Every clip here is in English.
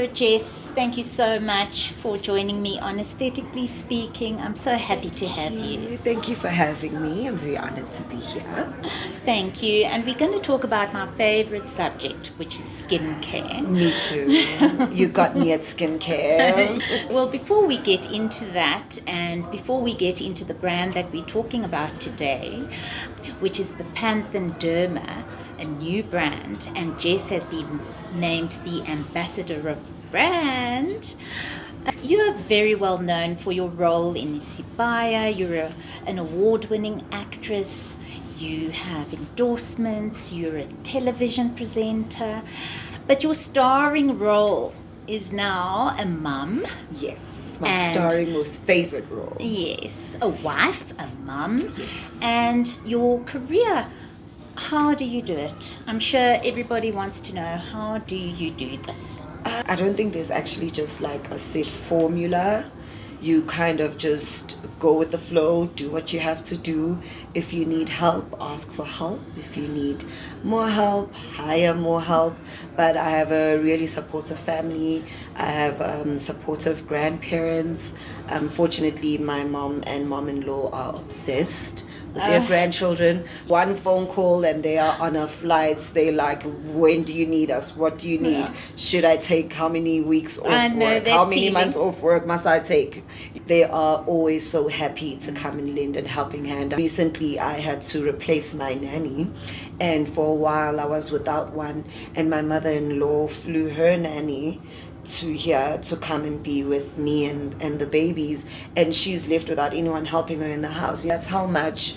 Dr. Jess, thank you so much for joining me on Aesthetically Speaking. I'm so happy to have you. Thank you for having me. I'm very honored to be here. Thank you. And we're going to talk about my favorite subject, which is skincare. Me too. You got me at skincare. Well, before we get into that and before we get into the brand that we're talking about today, which is Bepanthen Derma, a new brand, and Jess has been named the ambassador of the brand. You are very well known for your role in Isibaya. You're an award-winning actress. You have endorsements. You're a television presenter. But your starring role is now a mum. Yes, my starring most favorite role. Yes, a wife, a mum. Yes. And your career. How do you do it? I'm sure everybody wants to know, how do you do this? I don't think there's actually just like a set formula. You kind of just go with the flow, do what you have to do. If you need help, ask for help. If you need more help, hire more help. But I have a really supportive family. I have supportive grandparents. Fortunately, my mom and mom-in-law are obsessed with their grandchildren. One phone call and they are on our flights. They like, when do you need us? What do you need? Yeah. Should I take how many weeks off I know work? that How many feeling. months off work must I take? They are always so happy to come and lend a helping hand. Recently, I had to replace my nanny, and for a while I was without one, and my mother-in-law flew her nanny to here to come and be with me and the babies, and she's left without anyone helping her in the house. That's how much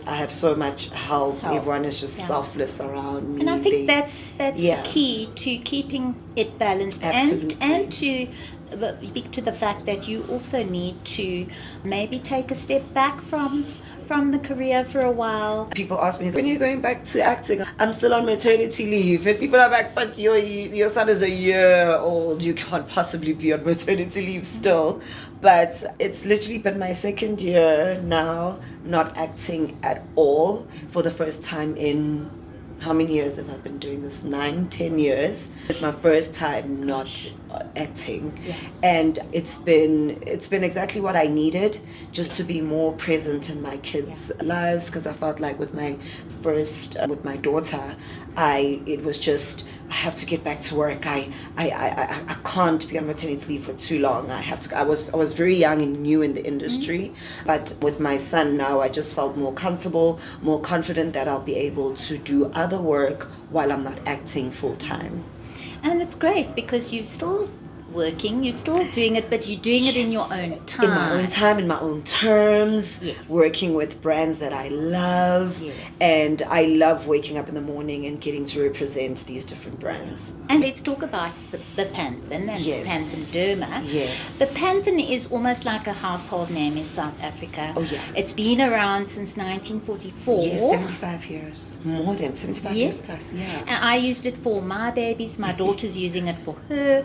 I have so much help. Everyone is just selfless around me. And I think that's Yeah. the key to keeping it balanced. Absolutely. And to speak to the fact that you also need to maybe take a step back from the career for a while. People ask me, when are you going back to acting? I'm still on maternity leave. And people are like, but your son is a year old. You can't possibly be on maternity leave still. But it's literally been my second year now, not acting at all, for the first time in, how many years have I been doing this? 9, 10 years. It's my first time not acting. Yeah. And it's been exactly what I needed, just to be more present in my kids' lives, because I felt like with my daughter, it was just, I have to get back to work. I can't be on maternity leave for too long. I was very young and new in the industry, but with my son now, I just felt more comfortable, more confident that I'll be able to do other work while I'm not acting full time. And it's great because you're still working, you're still doing it, but you're doing it in your own time. In my own time, in my own terms, Yes. working with brands that I love. Yes. And I love waking up in the morning and getting to represent these different brands. And let's talk about the Bepanthen and Yes. Bepanthen Derma. Yes. Bepanthen is almost like a household name in South Africa. Oh, yeah. It's been around since 1944. Yes, 75 years. More than 75 Yeah. years plus, yeah. And I used it for my babies. My daughter's using it for her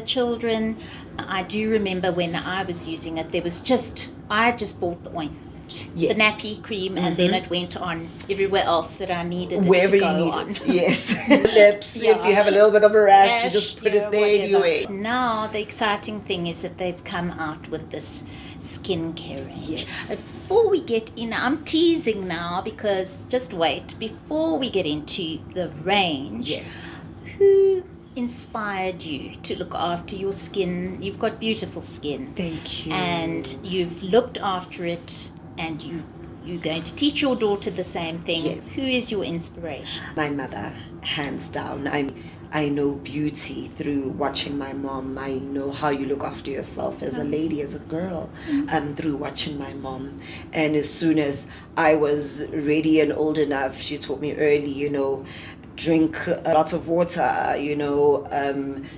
children. I do remember when I was using it, I just bought the ointment, Yes. the nappy cream, and then it went on everywhere else that I needed Wherever it to you go need on. it. Yes. Lips, if Yeah. you have a little bit of a rash, you Rash, just put yeah, it there whatever. anyway. Now the exciting thing is that they've come out with this skincare range. Yes. Before we get in, I'm teasing now because just wait. Before we get into the range, Yes. who inspired you to look after your skin? You've got beautiful skin. Thank you. And you've looked after it, and you're going to teach your daughter the same thing. Yes. Who is your inspiration? My mother, hands down. I know beauty through watching my mom. I know how you look after yourself as a lady, as a girl, through watching my mom. And as soon as I was ready and old enough, she taught me early, drink a lot of water,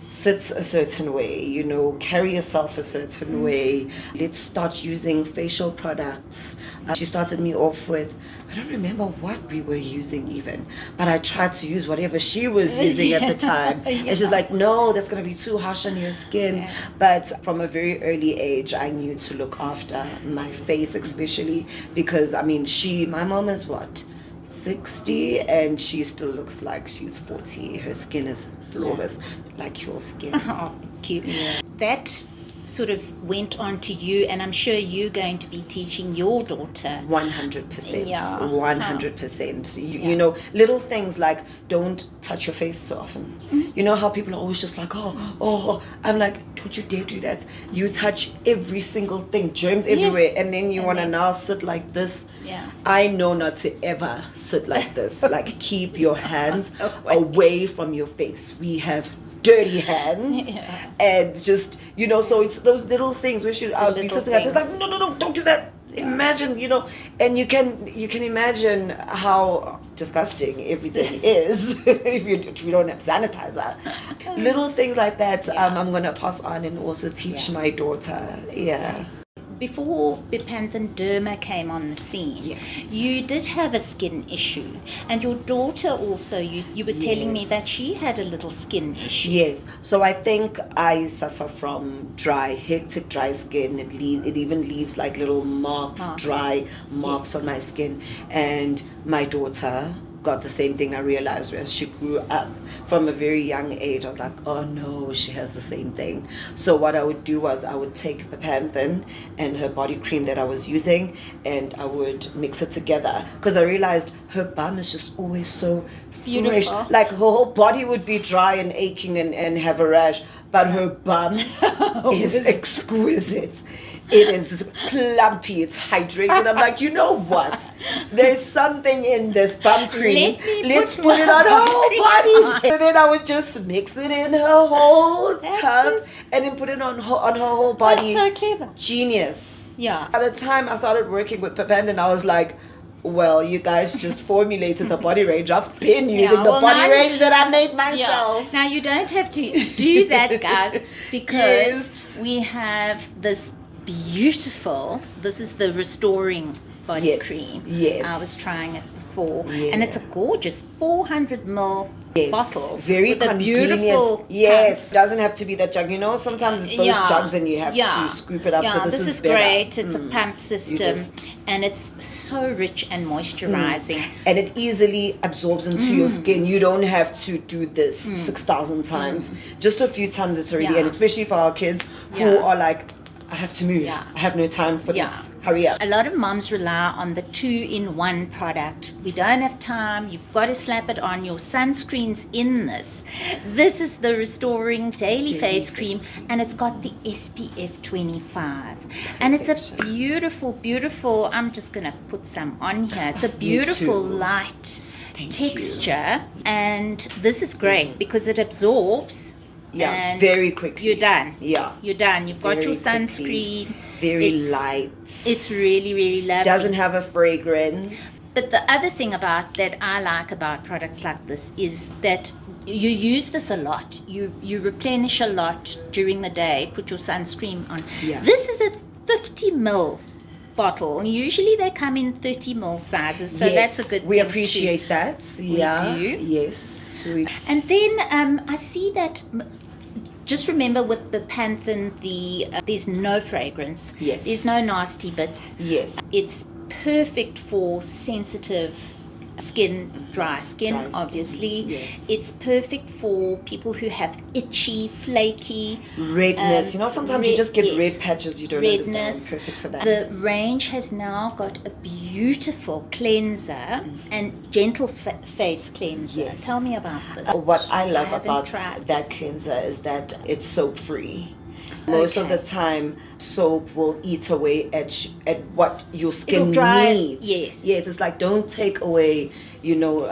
sit a certain way, carry yourself a certain way. Let's start using facial products. She started me off with, I don't remember what we were using even, but I tried to use whatever she was using at the time. And she's like, no, that's going to be too harsh on your skin. Yeah. But from a very early age, I knew to look after my face, especially because, my mom is what? 60 and she still looks like she's 40. Her skin is flawless, like your skin. Oh, cute. Yeah. That sort of went on to you, and I'm sure you're going to be teaching your daughter. 100%. Yeah. 100%. You know, little things like don't touch your face so often. You know how people are always just like, oh, I'm like, don't you dare do that. You touch every single thing, germs everywhere, and then you want to now sit like this. Yeah. I know not to ever sit like this. Like, keep your hands away from your face. We have dirty hands, and just, you know, so it's those little things we should. I'll be sitting like this, like, no, don't do that. Imagine, you know, and you can imagine how disgusting everything is if you don't have sanitizer. Little things like that. I'm gonna pass on and also teach my daughter. Yeah. Before Bepanthen Derma came on the scene, you did have a skin issue, and your daughter also, you were telling me that she had a little skin issue. Yes, so I think I suffer from hectic dry skin. It even leaves like little dry marks on my skin, and my daughter got the same thing. I realized as she grew up from a very young age, I was like, oh no, she has the same thing. So what I would do was I would take Bepanthen and her body cream that I was using, and I would mix it together, because I realized her bum is just always so beautiful. Fresh. Like her whole body would be dry and aching and have a rash, but her bum is exquisite. It is plumpy, it's hydrated. I'm like, you know what? There's something in this bum cream. Let's put it on her whole body. And then I would just mix it in her whole tub and then put it on her whole body. That's so clever. Genius. Yeah. By the time I started working with Bepanthen, I was like, well, you guys just formulated the body range. I've been using the body range that I made myself. Now you don't have to do that, guys, because we have this beautiful, this is the restoring body cream. Yes. I was trying it before, and it's a gorgeous 400 ml bottle. Very with convenient. A beautiful yes, doesn't have to be that jug. You know, sometimes it's those jugs and you have to scoop it up. Yeah, so this is better. great. It's a pump system, and it's so rich and moisturizing. And it easily absorbs into your skin. You don't have to do this 6,000 times. Just a few times it's already, and especially for our kids who are like, I have to move. I have no time for this. Hurry up. A lot of moms rely on the 2-in-1 product. We don't have time. You've got to slap it on. Your sunscreen's in this. This is the Restoring Daily Face Cream, and it's got the SPF 25. And it's a beautiful, beautiful, I'm just going to put some on here. It's a beautiful light texture. And this is great because it absorbs. Yeah, very quickly. You're done. Yeah. You're done. You've got your sunscreen. Very light. It's really, really lovely. Doesn't have a fragrance. But the other thing that I like about products like this is that you use this a lot. You replenish a lot during the day. Put your sunscreen on. Yeah. This is a 50 ml bottle. Usually they come in 30 ml sizes, so that's a good thing. We appreciate that. Yeah. We do. Yes. And then I see that. Just remember with Bepanthen, there's no fragrance. Yes. There's no nasty bits. Yes. It's perfect for sensitive skin, dry skin, obviously. Yes. It's perfect for people who have itchy, flaky redness. You know, sometimes you just get red patches. You don't redness. understand. Perfect for that. The range has now got a beautiful cleanser and gentle face cleanser. Yes. Tell me about this. What I love about that cleanser is that it's soap free. Most of the time, soap will eat away at what your skin needs. Yes, it's like, don't take away, you know,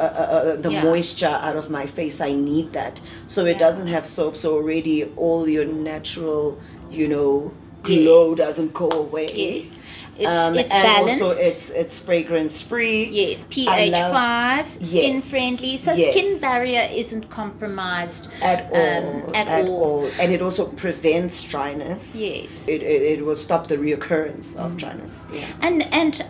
the moisture out of my face. I need that. So it doesn't have soap. So already all your natural, you know, glow doesn't go away. Yes. It's and balanced. Also it's fragrance free. Yes, pH 5, skin friendly. So skin barrier isn't compromised at all. And it also prevents dryness. Yes. It will stop the reoccurrence of dryness. Yeah. And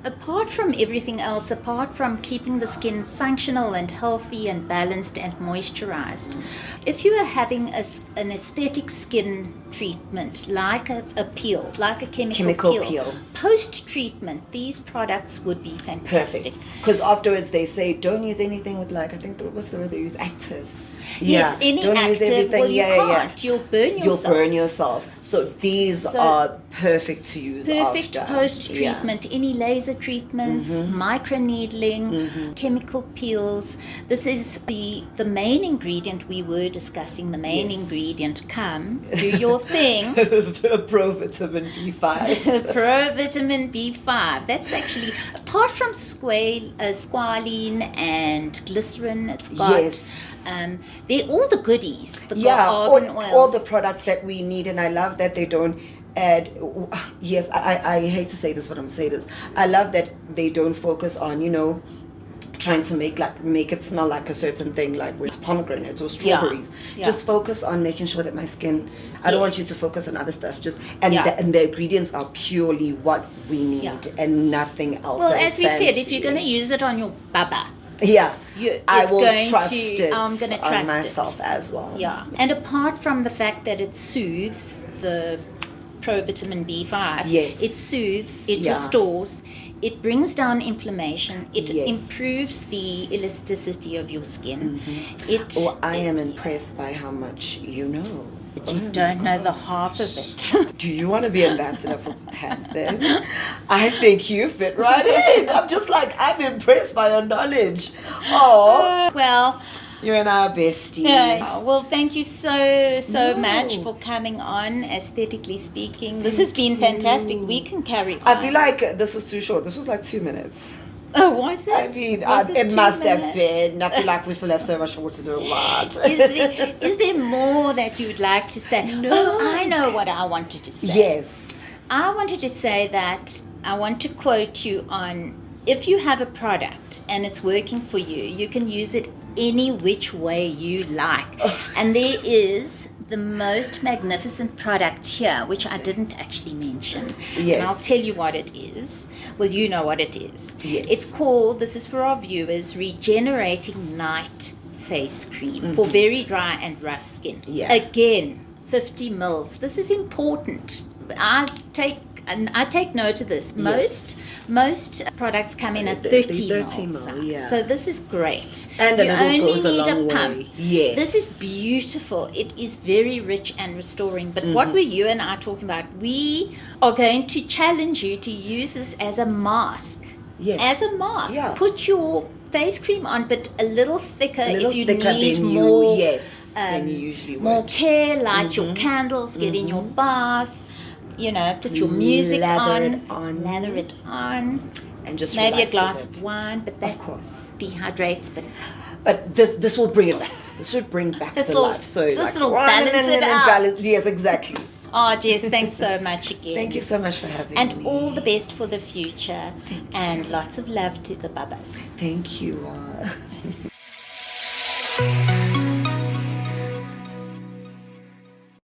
apart from everything else, apart from keeping the skin functional and healthy and balanced and moisturized, if you are having an aesthetic skin treatment like a peel, like a chemical peel, post-treatment, these products would be fantastic. Perfect. Because afterwards they say don't use anything with, like, I think what's the word they use, actives. Yes, any don't active. Use everything. Well, you can't. You'll burn yourself. You'll burn yourself. So these are perfect to use perfect after. post-treatment. Any laser treatments, microneedling, chemical peels. This is the main ingredient we were discussing. The main ingredient. Come, do your thing. The provitamin B5. Provitamin B5. That's actually, apart from squalene and glycerin, it's got they're all the goodies, the argan oils. All the products that we need, and I love that they don't add, yes, I hate to say this, but I'm going to say this. I love that they don't focus on, trying to make it smell like a certain thing, like with pomegranates or strawberries. Just focus on making sure that my skin, I don't want you to focus on other stuff, and the ingredients are purely what we need and nothing else. Well, as we said, if you're going to use it on your baba, I will trust it. I'm going to trust on myself as well. And apart from the fact that it soothes, the provitamin B5, it soothes, it restores, it brings down inflammation, it improves the elasticity of your skin. I am impressed by how much you know. But you don't know the half of it. Do you want to be ambassador for Panthen? I think you fit right in. I'm impressed by your knowledge. Oh, well, you and I are besties. Well, thank you so much for coming on, Aesthetically Speaking. This has been fantastic. We can carry on. I feel like this was too short. This was like 2 minutes. Oh, was it? I mean, it must have been. I feel like we still have so much more to do. Is there more that you would like to say? No. I know what I wanted to say. Yes. I wanted to say that I want to quote you on, if you have a product and it's working for you, you can use it any which way you like. And there is the most magnificent product here, which I didn't actually mention. Yes. And I'll tell you what it is. Well, you know what it is. Yes. It's called, this is for our viewers, Regenerating Night Face Cream for very dry and rough skin. Again, 50 mils. This is important. I take note of this. Most products come in at 30 mils. So this is great. And you only need a pump. Way. Yes. This is beautiful. It is very rich and restoring. But what were you and I talking about? We are going to challenge you to use this as a mask. Yes. As a mask. Yeah. Put your face cream on, but a little thicker if you thicker need than more. than you usually would. More care, light your candles, get in your bath. Put your music lather it on, and just maybe a glass of wine. But that, of course, dehydrates. But this will bring it back. This would bring back the life. So this will balance it out. Yes, exactly. Oh, Jess, thanks so much again. Thank you so much for having me. And all the best for the future. And lots of love to the babas. Thank you.